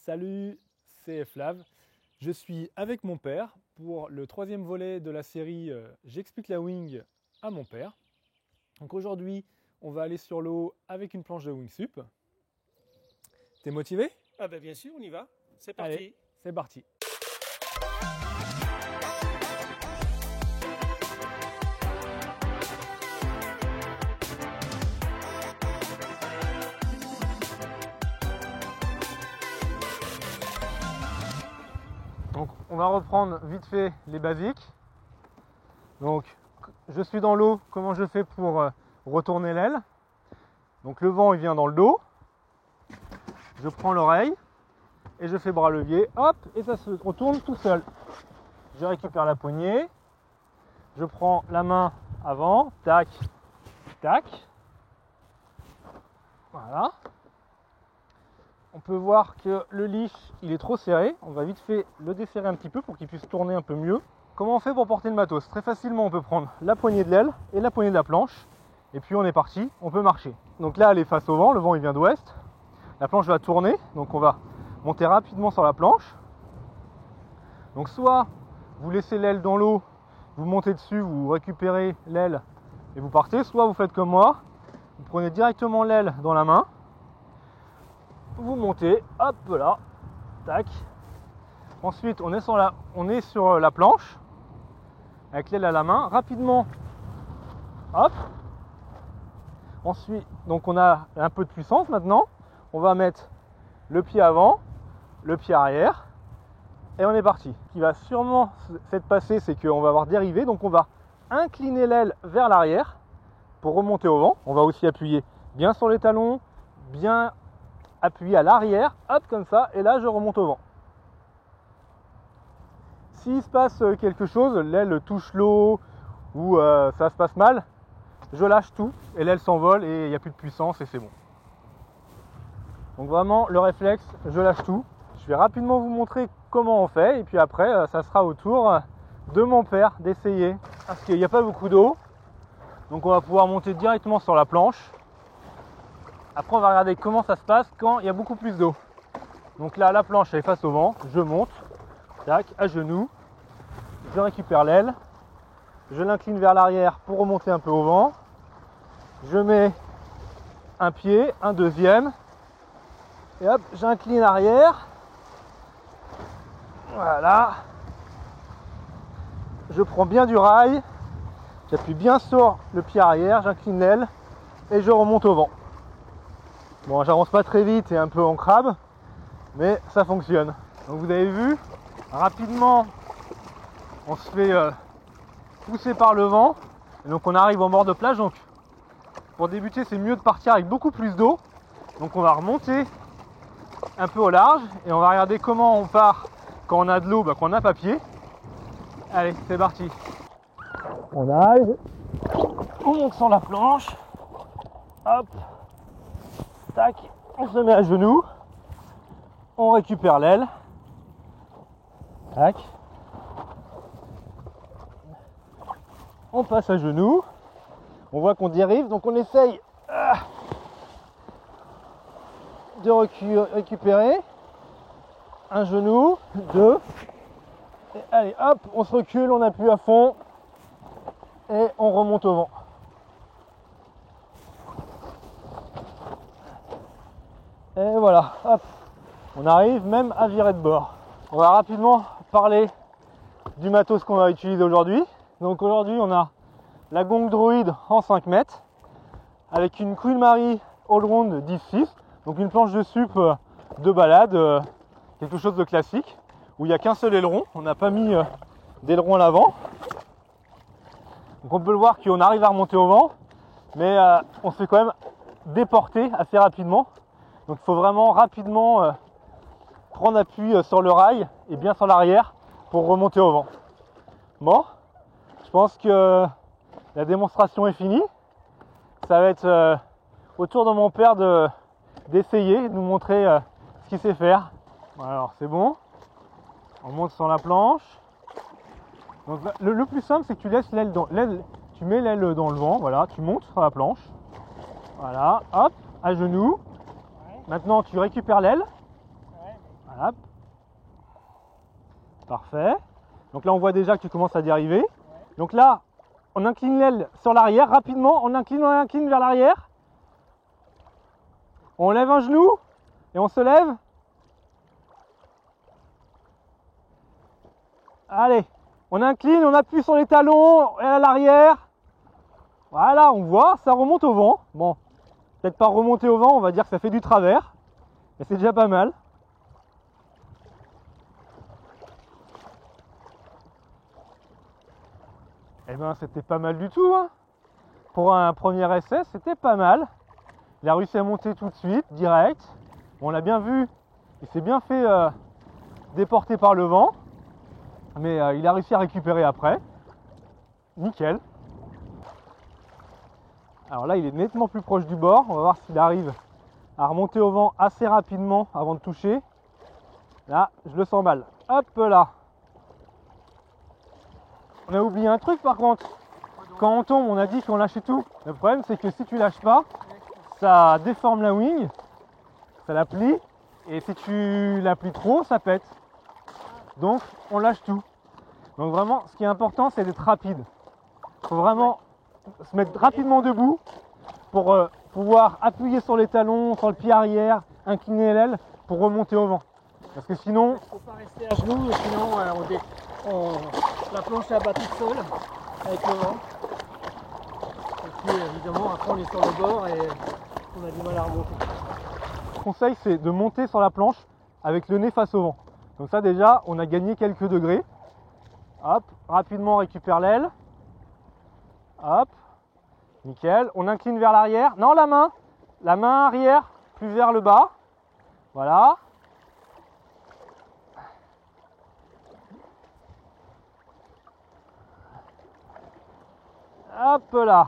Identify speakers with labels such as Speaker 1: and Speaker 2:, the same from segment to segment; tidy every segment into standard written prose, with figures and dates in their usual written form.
Speaker 1: Salut, c'est Flav. Je suis avec mon père pour le troisième volet de la série J'explique la wing à mon père. Donc aujourd'hui, on va aller sur l'eau avec une planche de wingsup. T'es motivé?
Speaker 2: Ah ben bien sûr, on y va. C'est parti.
Speaker 1: Allez, c'est parti. Donc on va reprendre vite fait les basiques. Donc je suis dans l'eau, comment je fais pour retourner l'aile? Donc le vent il vient dans le dos, je prends l'oreille et je fais bras levier, hop, et ça se retourne tout seul. Je récupère la poignée, je prends la main avant, tac, tac, voilà. On peut voir que le leash il est trop serré, on va vite fait le desserrer un petit peu pour qu'il puisse tourner un peu mieux. Comment on fait pour porter le matos? Très facilement, on peut prendre la poignée de l'aile et la poignée de la planche, et puis on est parti, on peut marcher. Donc là elle est face au vent, le vent il vient d'ouest, la planche va tourner, donc on va monter rapidement sur la planche. Donc soit vous laissez l'aile dans l'eau, vous montez dessus, vous récupérez l'aile et vous partez, soit vous faites comme moi, vous prenez directement l'aile dans la main, vous montez, hop là, tac. Ensuite on est sur la planche, avec l'aile à la main, rapidement, hop. Ensuite, donc on a un peu de puissance maintenant, on va mettre le pied avant, le pied arrière, et on est parti. Ce qui va sûrement s'être passé, c'est qu'on va avoir dérivé, donc on va incliner l'aile vers l'arrière pour remonter au vent. On va aussi appuyer bien sur les talons, bien appuyer à l'arrière, hop comme ça, et là je remonte au vent. S'il se passe quelque chose, l'aile touche l'eau ou ça se passe mal, je lâche tout et l'aile s'envole et il n'y a plus de puissance et c'est bon. Donc vraiment le réflexe, je lâche tout. Je vais rapidement vous montrer comment on fait et puis après ça sera au tour de mon père d'essayer. Parce qu'il n'y a pas beaucoup d'eau, donc on va pouvoir monter directement sur la planche. Après on va regarder comment ça se passe quand il y a beaucoup plus d'eau. Donc là la planche elle est face au vent, je monte, tac, à genoux, je récupère l'aile, je l'incline vers l'arrière pour remonter un peu au vent, je mets un pied, un deuxième, et hop, j'incline arrière, voilà, je prends bien du rail, j'appuie bien sur le pied arrière, j'incline l'aile et je remonte au vent. Bon, j'avance pas très vite et un peu en crabe, mais ça fonctionne. Donc vous avez vu, rapidement on se fait pousser par le vent et donc on arrive en bord de plage. Donc pour débuter c'est mieux de partir avec beaucoup plus d'eau. Donc on va remonter un peu au large et on va regarder comment on part quand on a de l'eau, quand on a pas pied. Allez, c'est parti. On arrive, on monte sur la planche, hop, tac, on se met à genoux, on récupère l'aile, tac, on passe à genoux, on voit qu'on dérive, donc on essaye de récupérer un genou, deux, et allez hop, on se recule, on appuie à fond et on remonte au vent. Et voilà, hop, on arrive même à virer de bord. On va rapidement parler du matos qu'on va utiliser aujourd'hui. Donc aujourd'hui on a la Gong Droid en 5 mètres avec une Queen Mary Allround 10-6, donc une planche de sup de balade, quelque chose de classique, où il n'y a qu'un seul aileron, on n'a pas mis d'aileron à l'avant. Donc on peut le voir qu'on arrive à remonter au vent, mais on se fait quand même déporter assez rapidement. Donc il faut vraiment rapidement prendre appui sur le rail et bien sur l'arrière pour remonter au vent. Bon, je pense que la démonstration est finie. Ça va être au tour de mon père d'essayer, de nous montrer ce qu'il sait faire. Alors c'est bon, on monte sur la planche. Donc, le plus simple c'est que tu laisses tu mets l'aile dans le vent, voilà, tu montes sur la planche. Voilà, hop, à genoux. Maintenant tu récupères l'aile. Hop. Parfait. Donc là on voit déjà que tu commences à dériver. Donc là, on incline l'aile sur l'arrière rapidement, on incline vers l'arrière. On lève un genou et on se lève. Allez, on incline, on appuie sur les talons et à l'arrière. Voilà, on voit, ça remonte au vent. Bon, peut-être pas remonter au vent, on va dire que ça fait du travers. Et c'est déjà pas mal. Eh ben, c'était pas mal du tout, hein. Pour un premier essai, c'était pas mal. Il a réussi à monter tout de suite, direct. Bon, on l'a bien vu, il s'est bien fait déporter par le vent. Mais il a réussi à récupérer après. Nickel. Alors là, il est nettement plus proche du bord. On va voir s'il arrive à remonter au vent assez rapidement avant de toucher. Là, je le sens mal. Hop là. On a oublié un truc par contre. Quand on tombe, on a dit qu'on lâchait tout. Le problème, c'est que si tu lâches pas, ça déforme la wing, ça la plie. Et si tu la plies trop, ça pète. Donc, on lâche tout. Donc vraiment, ce qui est important, c'est d'être rapide. Il faut vraiment se mettre rapidement debout pour pouvoir appuyer sur les talons, sur le pied arrière, incliner l'aile pour remonter au vent. Parce que sinon...
Speaker 2: Il ne faut pas rester à genoux, sinon la planche abat toute seule avec le vent. Et puis évidemment, après on est sur le bord et on a du mal à remonter.
Speaker 1: Le conseil, c'est de monter sur la planche avec le nez face au vent. Comme ça déjà, on a gagné quelques degrés. Hop, rapidement on récupère l'aile. Hop, nickel. On incline vers l'arrière. Non, la main arrière, plus vers le bas. Voilà. Hop là.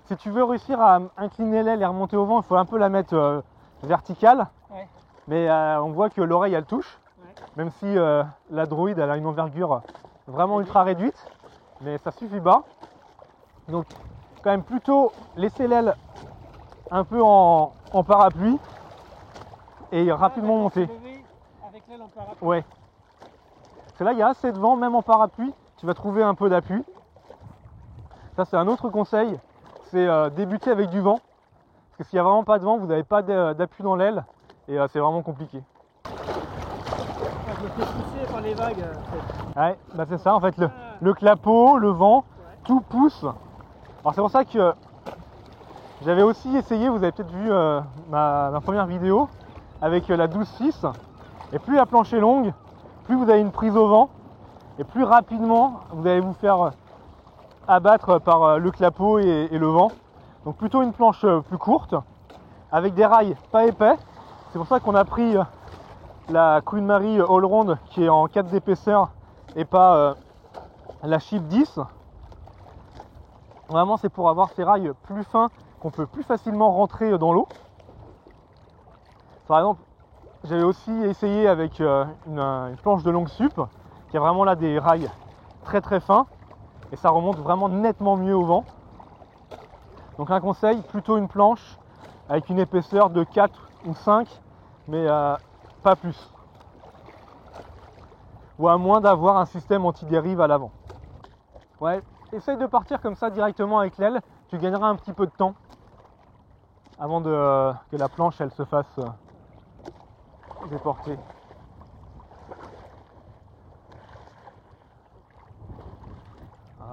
Speaker 1: Si tu veux réussir à incliner l'aile et remonter au vent, il faut un peu la mettre verticale.
Speaker 2: Ouais.
Speaker 1: Mais on voit que l'oreille elle touche. Ouais. Même si la droïde elle a une envergure vraiment ultra réduite. Mais ça suffit pas. Donc quand même plutôt laisser l'aile un peu en parapluie et rapidement monter.
Speaker 2: Avec l'aile en parapluie.
Speaker 1: Ouais. Parce que là il y a assez de vent, même en parapluie, tu vas trouver un peu d'appui. Ça c'est un autre conseil, c'est débuter avec du vent. Parce que s'il n'y a vraiment pas de vent, vous n'avez pas d'appui dans l'aile et c'est vraiment compliqué.
Speaker 2: Je me fais pousser par les vagues.
Speaker 1: Ouais, bah c'est ça en fait, le clapot, le vent, ouais. Tout pousse. Alors c'est pour ça que j'avais aussi essayé, vous avez peut-être vu ma première vidéo avec la 12-6. Et plus la planche est longue, plus vous avez une prise au vent et plus rapidement vous allez vous faire abattre par le clapot et le vent. Donc plutôt une planche plus courte avec des rails pas épais. C'est pour ça qu'on a pris la Queen Mary Allround qui est en 4 d'épaisseur et pas la Ship 10. Vraiment c'est pour avoir ces rails plus fins qu'on peut plus facilement rentrer dans l'eau. Par exemple, j'avais aussi essayé avec une planche de longue sup qui a vraiment là des rails très très fins et ça remonte vraiment nettement mieux au vent. Donc un conseil, plutôt une planche avec une épaisseur de 4 ou 5 mais pas plus. Ou à moins d'avoir un système anti-dérive à l'avant. Ouais, essaye de partir comme ça directement avec l'aile, tu gagneras un petit peu de temps avant que la planche elle se fasse déporter.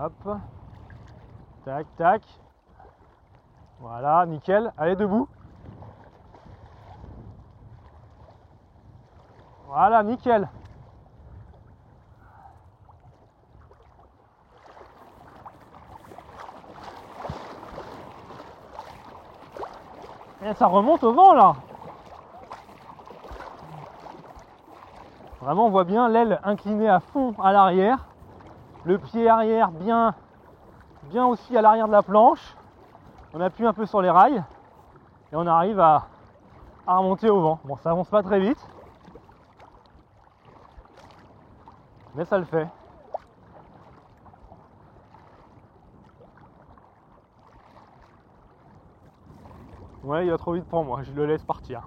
Speaker 1: Hop, tac tac, voilà, nickel, allez debout. Voilà, nickel. Et ça remonte au vent là. Vraiment on voit bien l'aile inclinée à fond à l'arrière. Le pied arrière bien aussi à l'arrière de la planche. On appuie un peu sur les rails. Et on arrive à remonter au vent. Bon, ça avance pas très vite. Mais ça le fait. Ouais, il va trop vite pour moi, je le laisse partir.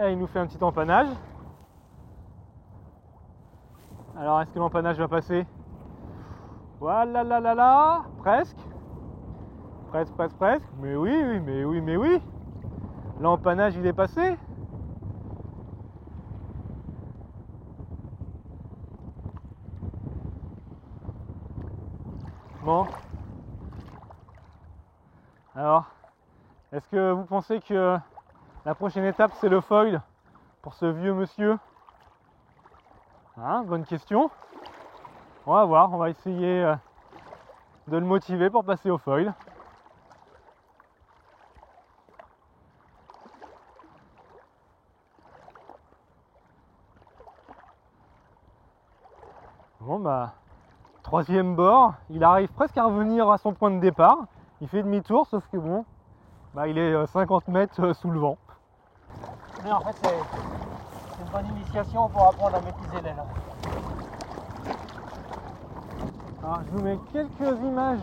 Speaker 1: Et il nous fait un petit empannage. Alors, est-ce que l'empannage va passer? Voilà, là, là, là, presque. Presque, presque, presque. Mais oui, oui, mais oui, mais oui. L'empannage, il est passé. Bon. Alors, est-ce que vous pensez que la prochaine étape, c'est le foil pour ce vieux monsieur? Hein, bonne question. On va voir, on va essayer de le motiver pour passer au foil. Bon bah, troisième bord, il arrive presque à revenir à son point de départ. Il fait demi-tour, sauf que bon, bah, il est 50 mètres sous le vent.
Speaker 2: Mais en fait, c'est une bonne initiation pour apprendre à maîtriser l'aile.
Speaker 1: Alors, je vous mets quelques images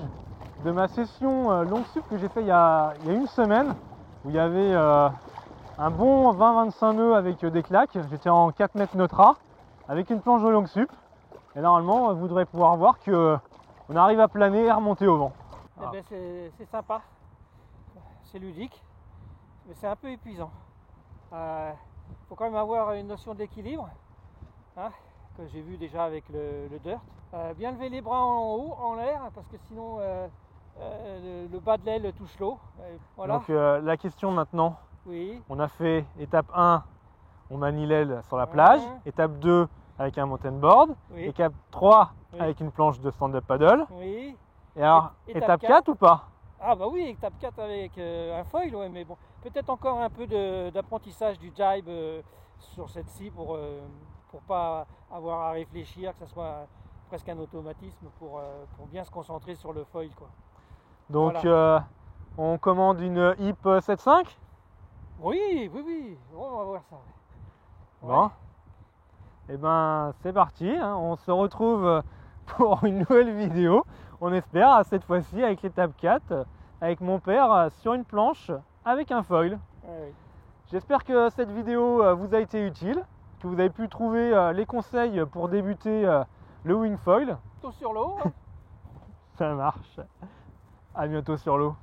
Speaker 1: de ma session longue sup que j'ai fait il y a une semaine, où il y avait un bon 20-25 nœuds avec des claques. J'étais en 4 mètres neutra avec une planche de longue sup. Et normalement, vous devrez pouvoir voir que on arrive à planer et à remonter au vent.
Speaker 2: Eh ben, c'est sympa, c'est ludique, mais c'est un peu épuisant. Faut quand même avoir une notion d'équilibre, hein, que j'ai vu déjà avec le dirt. Bien lever les bras en haut, en l'air, parce que sinon le bas de l'aile touche l'eau. Voilà.
Speaker 1: Donc la question maintenant,
Speaker 2: Oui.
Speaker 1: on a fait étape 1, on manie l'aile sur la plage, étape 2 avec un mountain board,
Speaker 2: Oui.
Speaker 1: étape 3
Speaker 2: Oui.
Speaker 1: avec une planche de stand-up paddle.
Speaker 2: Oui.
Speaker 1: Et alors, étape 4 ou pas?
Speaker 2: Ah bah oui, étape 4 avec un foil, ouais, mais bon, peut-être encore un peu d'apprentissage du jibe sur cette scie pour pas avoir à réfléchir, que ce soit presque un automatisme pour bien se concentrer sur le foil, quoi.
Speaker 1: Donc
Speaker 2: Voilà.
Speaker 1: on commande une HIP 7.5.
Speaker 2: Oui, oui, oui, on va voir ça. Ouais.
Speaker 1: Bon, et ben c'est parti, hein. On se retrouve pour une nouvelle vidéo. On espère cette fois-ci avec l'étape 4, avec mon père sur une planche avec un foil.
Speaker 2: Ouais.
Speaker 1: J'espère que cette vidéo vous a été utile, que vous avez pu trouver les conseils pour débuter le wing foil.
Speaker 2: Tout sur l'eau. Hein.
Speaker 1: Ça marche. À bientôt sur l'eau.